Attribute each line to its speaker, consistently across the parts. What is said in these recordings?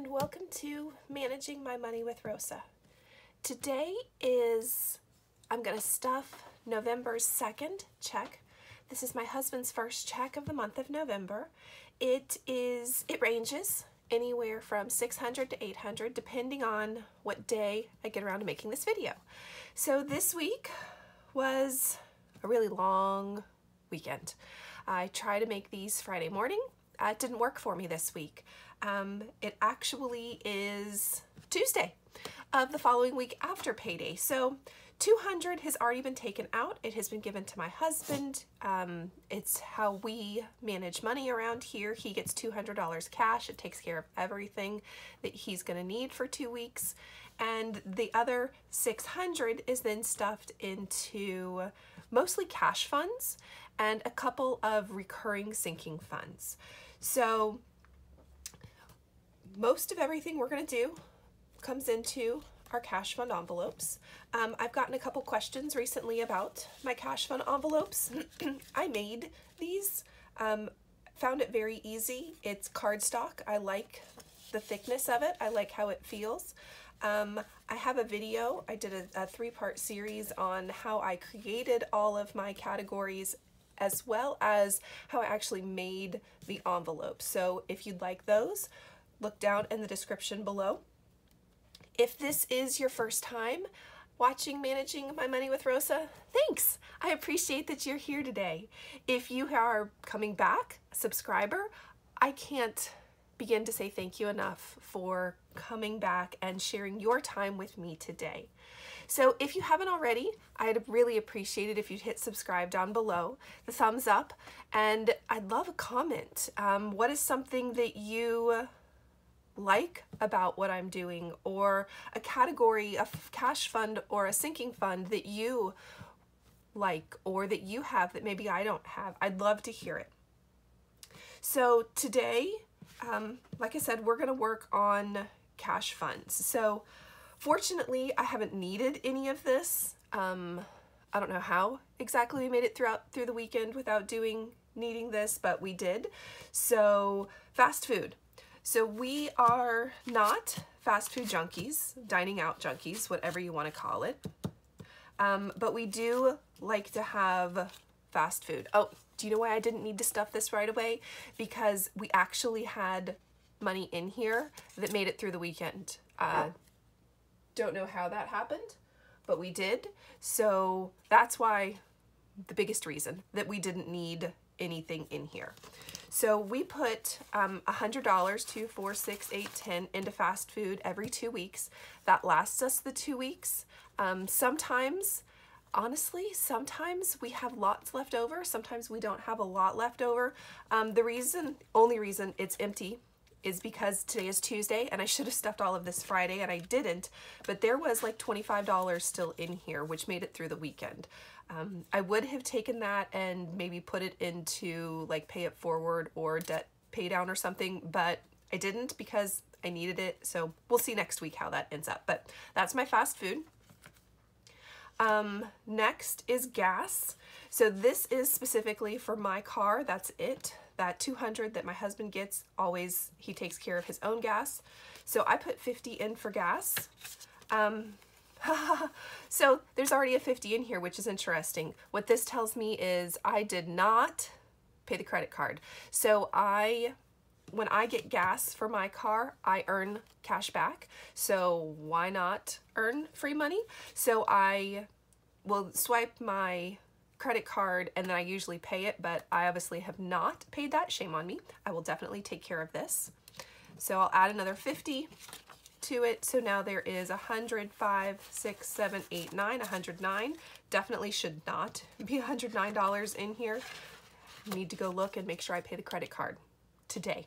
Speaker 1: and welcome to Managing My Money with Rosa. Today I'm going to stuff November's second check. This is my husband's first check of the month of November. It ranges anywhere from $600 to $800 depending on what day I get around to making this video. So this week was a really long weekend. I try to make these Friday morning. It didn't work for me this week. It actually is Tuesday of the following week after payday. So $200 has already been taken out. It has been given to my husband. It's how we manage money around here. He gets $200 cash. It takes care of everything that he's going to need for 2 weeks. And the other $600 is then stuffed into mostly cash funds and a couple of recurring sinking funds. So most of everything we're going to do comes into our cash fund envelopes. I've gotten a couple questions recently about my cash fund envelopes. I made these, found it very easy. It's cardstock. I like the thickness of it. I like how it feels. I have a video. I did a 3-part series on how I created all of my categories as well as how I actually made the envelope. So if you'd like those, look down in the description below. If this is your first time watching Managing My Money with Rosa, thanks. I appreciate that you're here today. If you are coming back, a subscriber, I can't begin to say thank you enough for coming back and sharing your time with me today. So if you haven't already, I'd really appreciate it if you'd hit subscribe down below, the thumbs up, and I'd love a comment. What is something that you like about what I'm doing, or a category, a cash fund or a sinking fund that you like or that you have that maybe I don't have? I'd love to hear it. So today, like I said, we're going to work on cash funds. So fortunately, I haven't needed any of this. I don't know how exactly we made it through the weekend without needing this, but we did. So fast food. So we are not fast food junkies, dining out junkies, whatever you want to call it. But we do like to have fast food. Oh, do you know why I didn't need to stuff this right away? Because we actually had money in here that made it through the weekend. Don't know how that happened, but we did. So that's why, the biggest reason that we didn't need anything in here. So we put $100, 2, 4, 6, 8, 10 into fast food every 2 weeks. That lasts us the 2 weeks. Sometimes, honestly, sometimes we have lots left over. Sometimes we don't have a lot left over. Only reason it's empty is because today is Tuesday and I should have stuffed all of this Friday and I didn't, but there was like $25 still in here, which made it through the weekend. I would have taken that and maybe put it into like pay it forward or debt pay down or something, but I didn't because I needed it. So we'll see next week how that ends up, but that's my fast food. Next is gas. So this is specifically for my car. That's it. That $200 that my husband gets, always he takes care of his own gas. So I put $50 in for gas. So there's already a $50 in here, which is interesting. What this tells me is I did not pay the credit card. So when I get gas for my car, I earn cash back. So why not earn free money? So I will swipe my credit card and then I usually pay it, but I obviously have not paid that. Shame on me. I will definitely take care of this. So I'll add another $50 to it. So now there is 100, 5, 6, 7, 8, 9, 109. Definitely should not be $109 in here. Need to go look and make sure I pay the credit card today.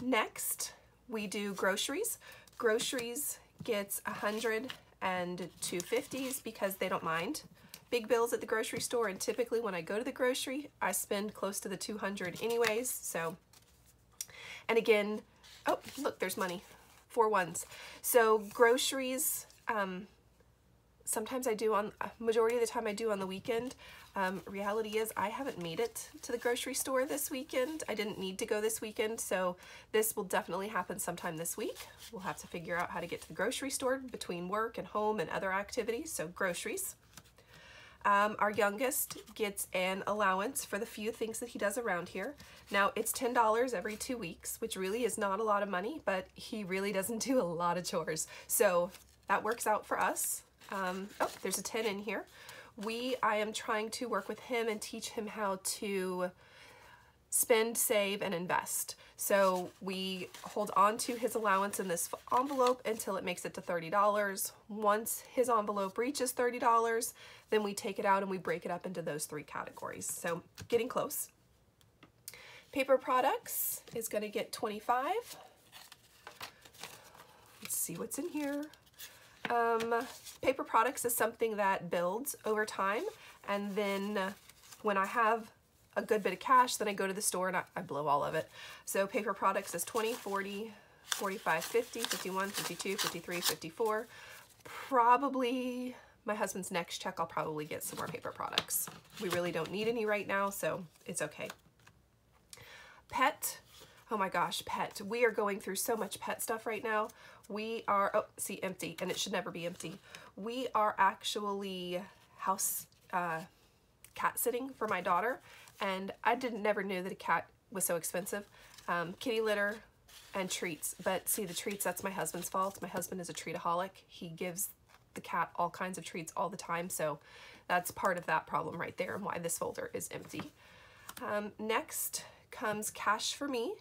Speaker 1: Next, we do groceries. Groceries gets 100 and 250s because they don't mind big bills at the grocery store, and typically when I go to the grocery I spend close to the 200 anyways. So, and again, oh look, there's money, 4 ones. So groceries, sometimes I do on, majority of the time I do on the weekend. Reality is I haven't made it to the grocery store this weekend. I didn't need to go this weekend, so this will definitely happen sometime this week. We'll have to figure out how to get to the grocery store between work and home and other activities, so groceries. Our youngest gets an allowance for the few things that he does around here. Now, it's $10 every 2 weeks, which really is not a lot of money, but he really doesn't do a lot of chores. So that works out for us. Oh, there's a 10 in here. I am trying to work with him and teach him how to spend, save, and invest. So we hold on to his allowance in this envelope until it makes it to $30. Once his envelope reaches $30, then we take it out and we break it up into those 3 categories. So getting close. Paper products is going to get $25. Let's see what's in here. Paper products is something that builds over time, and then when I have a good bit of cash, then I go to the store and I blow all of it. So paper products is 20, 40, 45, 50, 51, 52, 53, 54. Probably my husband's next check, I'll probably get some more paper products. We really don't need any right now, so it's okay. Pet. Oh my gosh, pet. We are going through so much pet stuff right now. We are, oh, see, empty, and it should never be empty. We are actually house cat sitting for my daughter, and I never knew that a cat was so expensive. Kitty litter and treats, but see, the treats, that's my husband's fault. My husband is a treataholic. He gives the cat all kinds of treats all the time, so that's part of that problem right there and why this folder is empty. Next comes cash for me.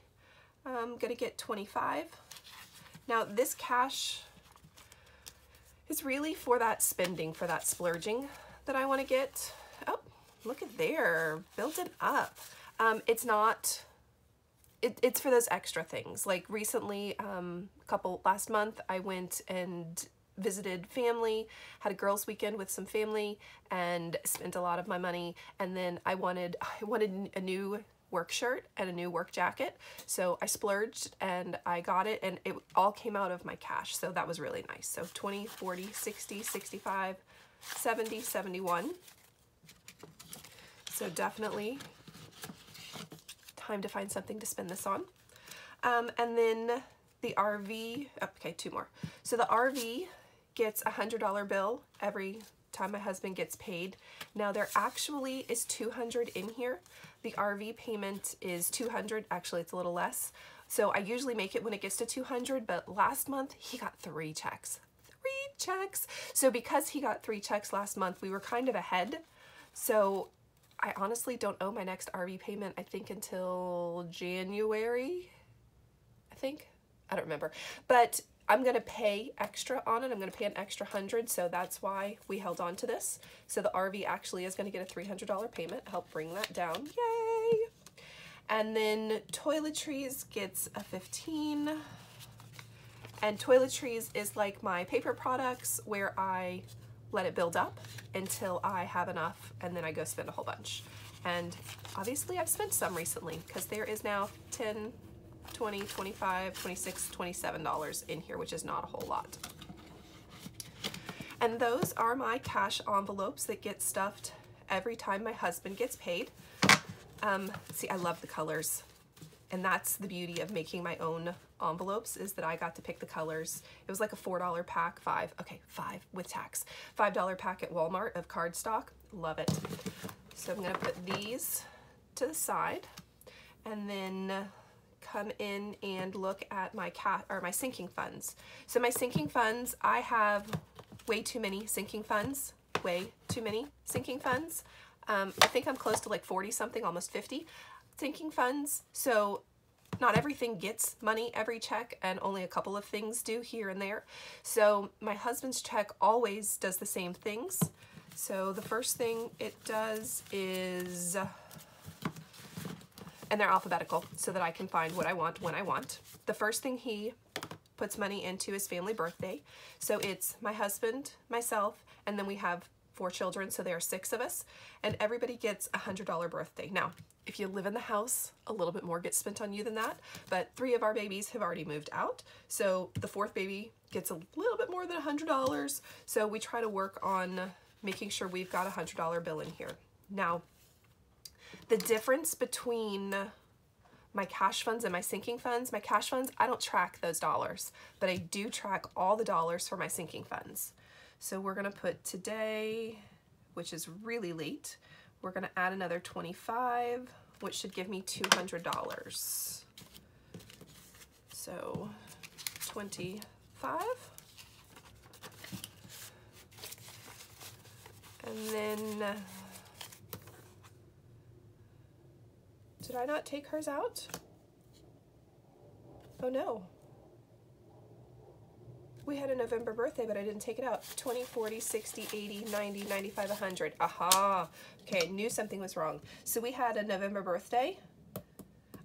Speaker 1: I'm gonna get 25. Now this cash is really for that spending, for that splurging that I want to get. Oh, look at there, built it up. It's not, it's for those extra things. Like recently, last month, I went and visited family, had a girls' weekend with some family, and spent a lot of my money. And then I wanted a new work shirt and a new work jacket, so I splurged and I got it, and it all came out of my cash, so that was really nice. So 20, 40, 60, 65, 70, 71. So definitely time to find something to spend this on. And then the RV, okay, 2 more. So the RV gets a $100 bill every time my husband gets paid. Now there actually is $200 in here. The RV payment is $200. Actually, it's a little less. So I usually make it when it gets to $200, but last month he got 3 checks. 3 checks. So because he got 3 checks last month, we were kind of ahead. So I honestly don't owe my next RV payment, I think, until January, I don't remember. But I'm going to pay extra on it. I'm going to pay an extra $100, so that's why we held on to this. So the RV actually is going to get a $300 payment, help bring that down. Yay! And then toiletries gets a 15. And toiletries is like my paper products, where I let it build up until I have enough, and then I go spend a whole bunch. And obviously I've spent some recently, because there is now 10, 20, 25, 26, $27 in here, which is not a whole lot. And those are my cash envelopes that get stuffed every time my husband gets paid. See, I love the colors, and that's the beauty of making my own envelopes, is that I got to pick the colors. It was like a $4 pack, $5 with tax, $5 pack at Walmart of cardstock. Love it. So I'm gonna put these to the side, and then come in and look at my my sinking funds. So my sinking funds, I have way too many sinking funds. I think I'm close to like 40 something, almost 50 sinking funds. So not everything gets money every check, and only a couple of things do here and there. So my husband's check always does the same things. So the first thing it does is, and they're alphabetical so that I can find what I want when I want. The first thing he puts money into is family birthday. So it's my husband, myself, and then we have 4 children, so there are 6 of us, and everybody gets a $100 birthday. Now, if you live in the house, a little bit more gets spent on you than that, but 3 of our babies have already moved out, so the 4th baby gets a little bit more than $100, so we try to work on making sure we've got a $100 bill in here. Now, the difference between my cash funds and my sinking funds, my cash funds, I don't track those dollars, but I do track all the dollars for my sinking funds. So we're gonna put today, which is really late, we're gonna add another 25, which should give me $200. So 25. And then, did I not take hers out? Oh no. We had a November birthday, but I didn't take it out. 20, 40, 60, 80, 90, 95, 100. Aha. Okay, I knew something was wrong. So we had a November birthday.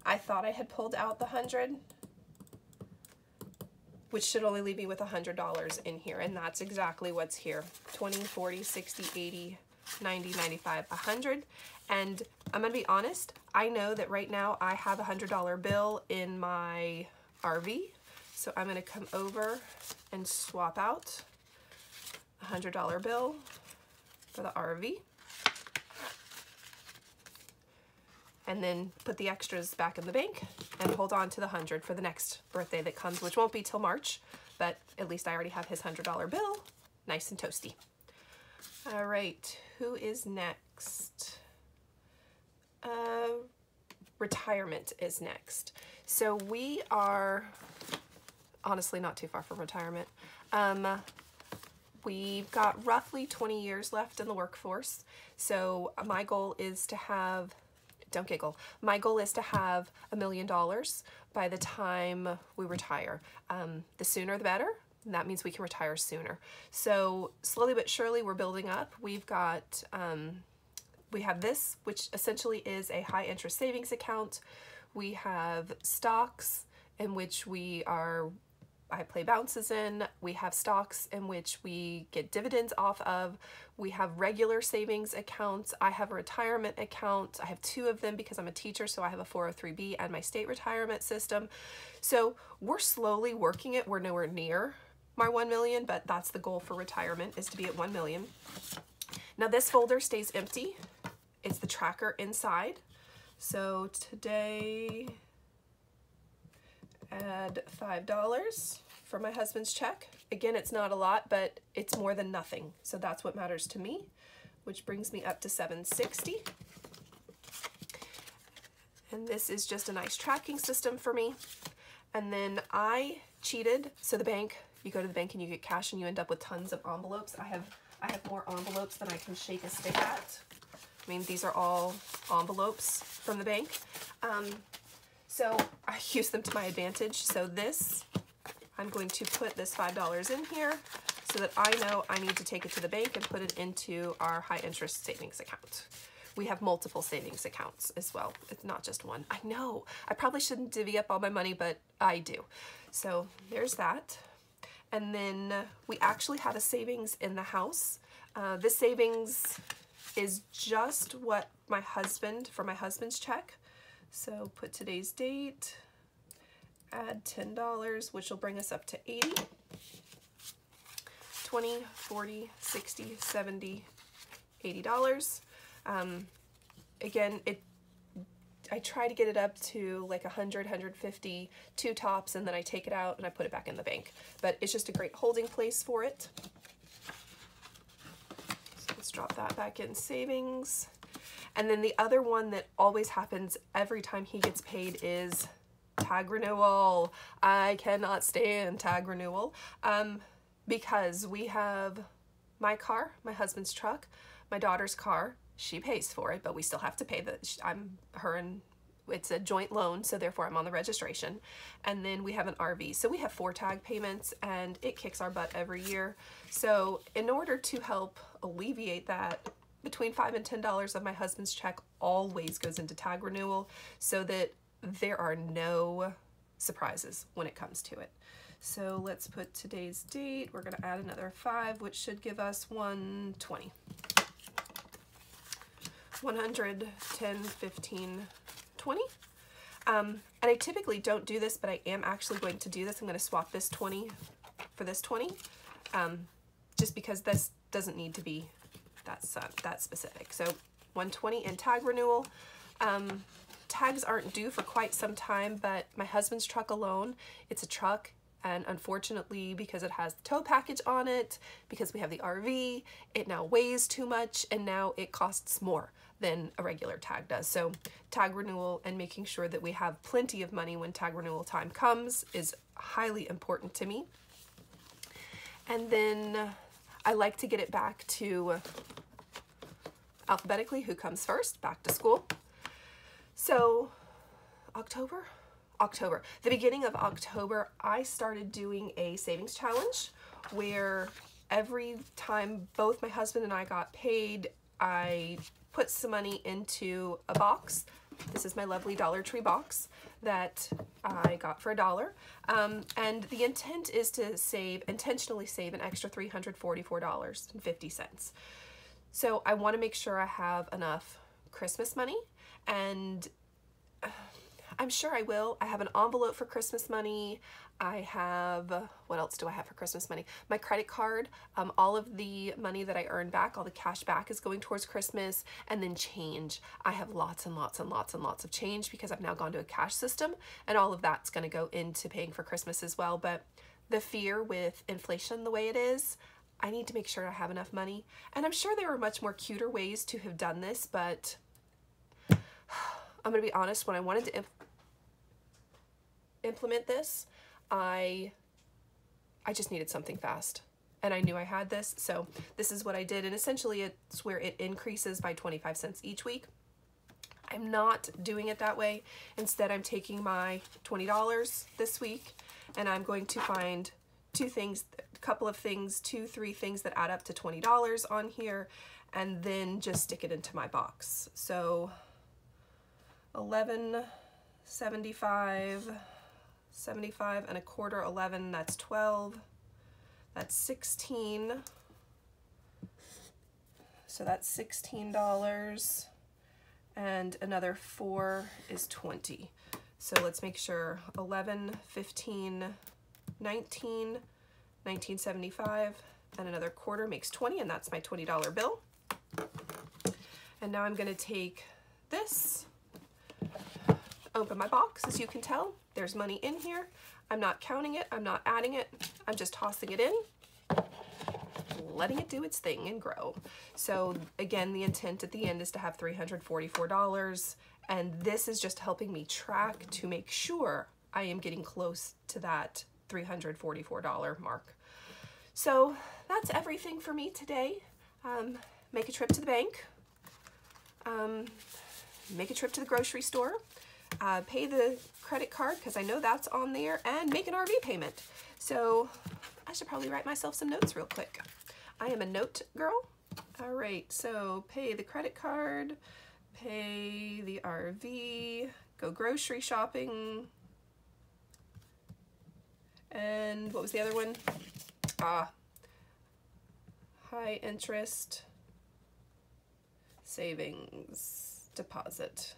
Speaker 1: I thought I had pulled out the 100, which should only leave me with $100 in here, and that's exactly what's here. 20, 40, 60, 80, 90, 95, 100. And I'm gonna be honest, I know that right now I have a $100 bill in my RV, so I'm gonna come over and swap out a $100 bill for the RV, and then put the extras back in the bank and hold on to the 100 for the next birthday that comes, which won't be till March, but at least I already have his $100 bill, nice and toasty. All right, who is next? Retirement is next. So we are honestly not too far from retirement. We've got roughly 20 years left in the workforce. So my goal is to have, don't giggle, my goal is to have $1 million by the time we retire. The sooner the better. And that means we can retire sooner. So slowly but surely we're building up. We've got, we have this, which essentially is a high interest savings account. We have stocks in which I play bounces in. We have stocks in which we get dividends off of. We have regular savings accounts. I have a retirement account. I have 2 of them because I'm a teacher, so I have a 403B and my state retirement system. So we're slowly working it. We're nowhere near my 1 million, but that's the goal for retirement, is to be at 1 million. Now this folder stays empty. It's the tracker inside. So today, add $5 for my husband's check. Again, it's not a lot, but it's more than nothing. So that's what matters to me, which brings me up to $760. And this is just a nice tracking system for me. And then I cheated. So the bank, you go to the bank and you get cash and you end up with tons of envelopes. I have more envelopes than I can shake a stick at. I mean, these are all envelopes from the bank. So I use them to my advantage. So this, I'm going to put this $5 in here so that I know I need to take it to the bank and put it into our high interest savings account. We have multiple savings accounts as well. It's not just one. I know, I probably shouldn't divvy up all my money, but I do. So there's that. And then we actually have a savings in the house. This savings is just what my husband, for my husband's check. So put today's date, add $10, which will bring us up to 80, 20, 40, 60, 70, $80. Again, I try to get it up to like 100, 150, 2 tops, and then I take it out and I put it back in the bank. But it's just a great holding place for it. So let's drop that back in savings. And then the other one that always happens every time he gets paid is tag renewal. I cannot stand tag renewal because we have my car, my husband's truck, my daughter's car. She pays for it, but we still have to pay it's a joint loan, so therefore I'm on the registration. And then we have an RV. So we have 4 tag payments and it kicks our butt every year. So in order to help alleviate that, between $5 and $10 of my husband's check always goes into tag renewal so that there are no surprises when it comes to it. So let's put today's date. We're gonna add another 5, which should give us 120. 100, 10, 15, 20. And I typically don't do this, but I am actually going to do this. I'm going to swap this 20 for this 20, just because this doesn't need to be that specific. So $120 in tag renewal. Tags aren't due for quite some time, but my husband's truck alone, it's a truck, and unfortunately, because it has the tow package on it, because we have the RV, it now weighs too much, and now it costs more than a regular tag does. So tag renewal and making sure that we have plenty of money when tag renewal time comes is highly important to me. And then I like to get it back to alphabetically who comes first, back to school. So October, the beginning of October, I started doing a savings challenge where every time both my husband and I got paid, I put some money into a box. This is my lovely Dollar Tree box that I got for $1. And the intent is to intentionally save an extra $344.50. So I want to make sure I have enough Christmas money, and I'm sure I will. I have an envelope for Christmas money. I have, what else do I have for Christmas money? My credit card, all of the money that I earn back, all the cash back is going towards Christmas, and then change. I have lots and lots and lots and lots of change because I've now gone to a cash system, and all of that's going to go into paying for Christmas as well. But the fear with inflation the way it is, I need to make sure I have enough money. And I'm sure there are much more cuter ways to have done this, but I'm going to be honest, when I wanted to implement this, I just needed something fast, and I knew I had this, so this is what I did. And essentially it's where it increases by 25 cents each week. I'm not doing it that way. Instead, I'm taking my $20 this week, and I'm going to find two, three things that add up to $20 on here, and then just stick it into my box. So $11.75, 75 and a quarter, 11, that's 12, that's 16, so that's $16, and another 4 is 20. So let's make sure 11, 15, 19, 19.75, and another quarter makes 20, and that's my $20 bill. And now I'm going to take this, open my box. As you can tell, there's money in here. I'm not counting it, I'm not adding it, I'm just tossing it in, letting it do its thing and grow. So again, the intent at the end is to have $344, and this is just helping me track to make sure I am getting close to that $344 mark. So that's everything for me today. Make a trip to the bank, make a trip to the grocery store, pay the credit card because I know that's on there, and make an RV payment. So I should probably write myself some notes real quick. I am a note girl. All right, so pay the credit card, pay the RV, go grocery shopping, and what was the other one? High interest savings deposit.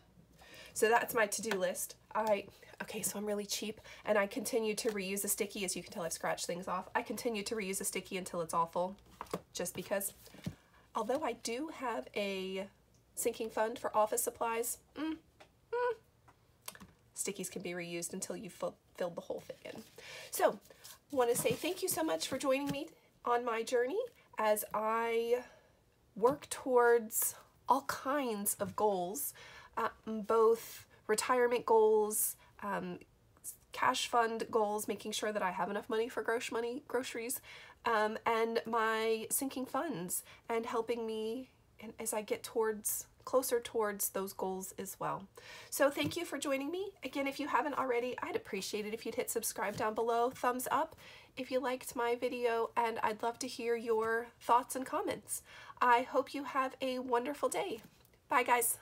Speaker 1: So that's my to-do list. Okay, so I'm really cheap, and I continue to reuse the sticky. As you can tell, I've scratched things off. I continue to reuse the sticky until it's all full, just because. Although I do have a sinking fund for office supplies, stickies can be reused until you've filled the whole thing in. So, I want to say thank you so much for joining me on my journey as I work towards all kinds of goals, both retirement goals, cash fund goals, making sure that I have enough money for groceries, and my sinking funds, and helping me as I get closer towards those goals as well. So thank you for joining me. Again, if you haven't already, I'd appreciate it if you'd hit subscribe down below, thumbs up if you liked my video, and I'd love to hear your thoughts and comments. I hope you have a wonderful day. Bye, guys.